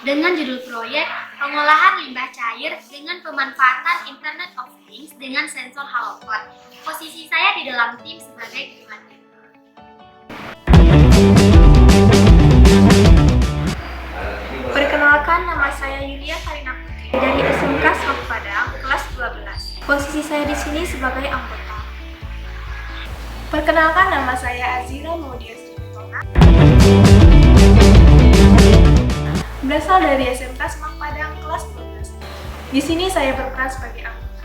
dengan judul proyek pengolahan limbah cair dengan pemanfaatan Internet of Things dengan sensor Halopod. Posisi saya di dalam tim sebagai ketua tim. Perkenalkan, nama saya Yulia Karina Putri dari SMK Smart Padang, kelas 12. Posisi saya di sini sebagai anggota. Perkenalkan, nama saya Azira Maudia Sujatona. Berasal dari SMK Smart Padang, kelas 12. Di sini saya berperan sebagai anggota.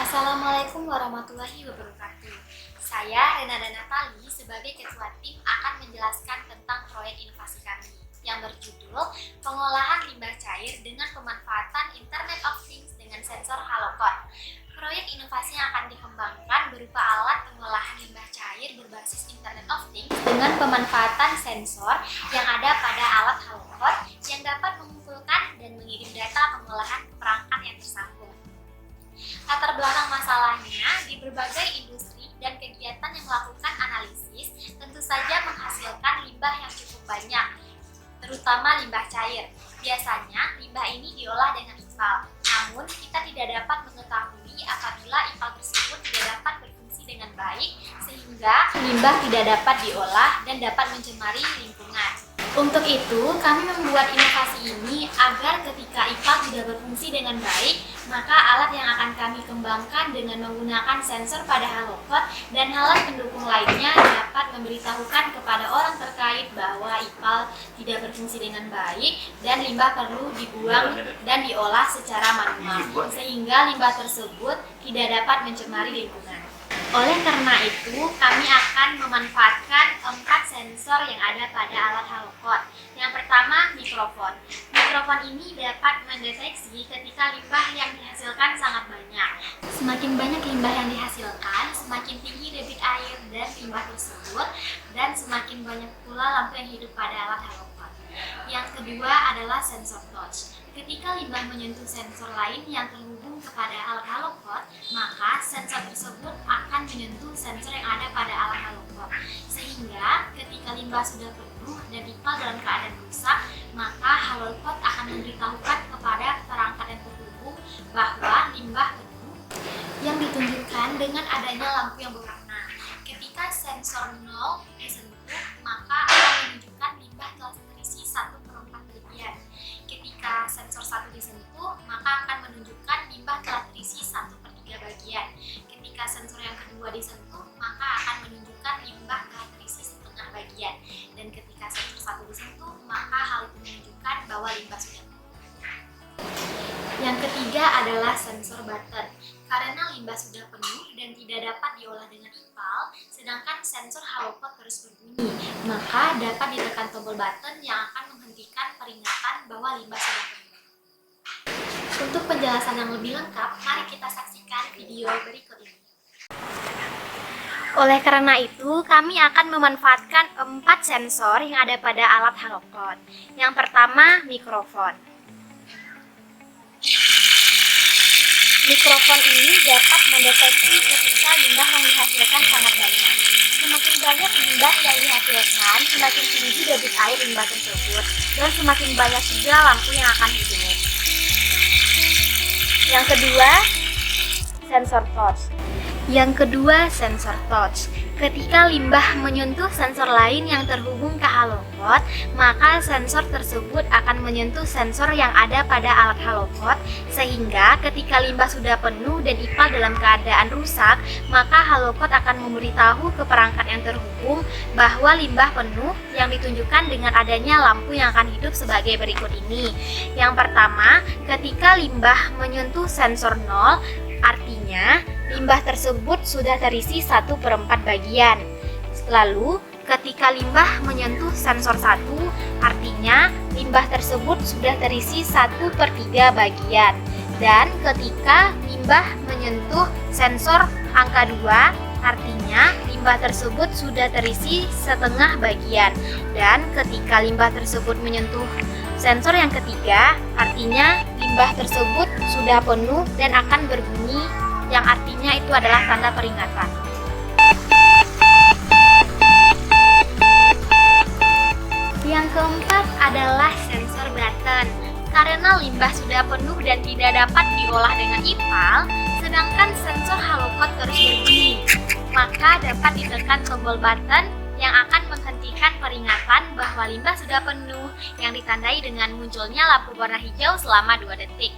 Assalamualaikum warahmatullahi wabarakatuh. Saya Renada Natali sebagai ketua tim akan menjelaskan tentang proyek inovasi kami yang berjudul pengolahan limbah cair dengan pemanfaatan Internet of Things dengan sensor Halopod. Proyek inovasi yang akan dikembangkan berupa alat pengolahan limbah cair berbasis Internet of Things dengan pemanfaatan sensor yang ada pada alat Halopod yang dapat mengumpulkan dan mengirim data pengolahan ke perangkat yang tersambung. Latar belakang masalahnya, di berbagai industri dan kegiatan yang melakukan analisis tentu saja menghasilkan limbah yang cukup banyak, terutama limbah cair. Biasanya limbah ini diolah dengan IPAL, namun kita tidak dapat mengetahui apabila IPAL tersebut tidak dapat berfungsi dengan baik sehingga limbah tidak dapat diolah dan dapat mencemari lingkungan. Untuk itu, kami membuat inovasi ini agar ketika IPAL tidak berfungsi dengan baik, maka alat yang akan kami kembangkan dengan menggunakan sensor pada Halopod dan alat pendukung lainnya dapat memberitahukan kepada orang terkait bahwa IPAL tidak berfungsi dengan baik dan limbah perlu dibuang dan diolah secara manual, sehingga limbah tersebut tidak dapat mencemari lingkungan. Oleh karena itu, kami akan memanfaatkan 4 sensor yang ada pada alat Halopod. Yang pertama, mikrofon. Mikrofon ini dapat mendeteksi ketika limbah yang dihasilkan sangat banyak. Semakin banyak limbah yang dihasilkan, semakin tinggi debit air dan limbah tersebut, dan semakin banyak pula lampu yang hidup pada alat Halopod. Yang kedua adalah sensor touch. Ketika limbah menyentuh sensor lain yang terhubung kepada alat Halopod, maka sensor tersebut akan menyentuh sensor yang ada pada alat Halopod. Sehingga ketika limbah sudah penuh dan IPAL dalam keadaan rusak, maka Halopod akan memberitahukan kepada perangkat yang terhubung bahwa limbah penuh yang ditunjukkan dengan adanya lampu yang berwarna. Ketika sensor 0 disentuh, maka akan menunjukkan limbah telah terisi 1/4 bagian. Ketika sensor 1 disentuh, maka akan menunjukkan limbah telah terisi 1/3 bagian. Ketika sensor yang kedua disentuh, maka akan menunjukkan limbah telah terisi 1/2 bagian. Dan ketika sensor 1 disentuh, maka hal itu menunjukkan bahwa limbah sudah penuh. Yang ketiga adalah sensor button. Karena limbah sudah penuh dan tidak dapat diolah dengan IPAL, sedangkan sensor Halopod terus berbunyi, maka dapat ditekan tombol button yang akan menghentikan peringatan bahwa limbah sudah penuh. Untuk penjelasan yang lebih lengkap, mari kita saksikan video berikut ini. Oleh karena itu, kami akan memanfaatkan 4 sensor yang ada pada alat Halopod. Yang pertama, mikrofon. Mikrofon ini dapat mendeteksi ketika limbah yang dihasilkan sangat banyak. Semakin banyak limbah yang dihasilkan, semakin tinggi debit air limbah tersebut, dan semakin banyak juga lampu yang akan hidup. Yang kedua, sensor touch. Ketika limbah menyentuh sensor lain yang terhubung ke Halopod, maka sensor tersebut akan menyentuh sensor yang ada pada alat Halopod, sehingga ketika limbah sudah penuh dan IPAL dalam keadaan rusak, maka Halopod akan memberitahu ke perangkat yang terhubung bahwa limbah penuh yang ditunjukkan dengan adanya lampu yang akan hidup sebagai berikut ini. Yang pertama, ketika limbah menyentuh sensor 0, artinya limbah tersebut sudah terisi 1/4 bagian. Lalu, ketika limbah menyentuh sensor 1, artinya limbah tersebut sudah terisi 1/3 bagian. Dan ketika limbah menyentuh sensor angka 2, artinya limbah tersebut sudah terisi 1/2 bagian. Dan ketika limbah tersebut menyentuh sensor yang ketiga, artinya limbah tersebut sudah penuh dan akan berbunyi, yang artinya itu adalah tanda peringatan. Yang keempat adalah Karena limbah sudah penuh dan tidak dapat diolah dengan IPAL, sedangkan sensor halocode terus berbunyi, maka dapat ditekan tombol button yang akan menghentikan peringatan bahwa limbah sudah penuh yang ditandai dengan munculnya lampu warna hijau selama 2 detik.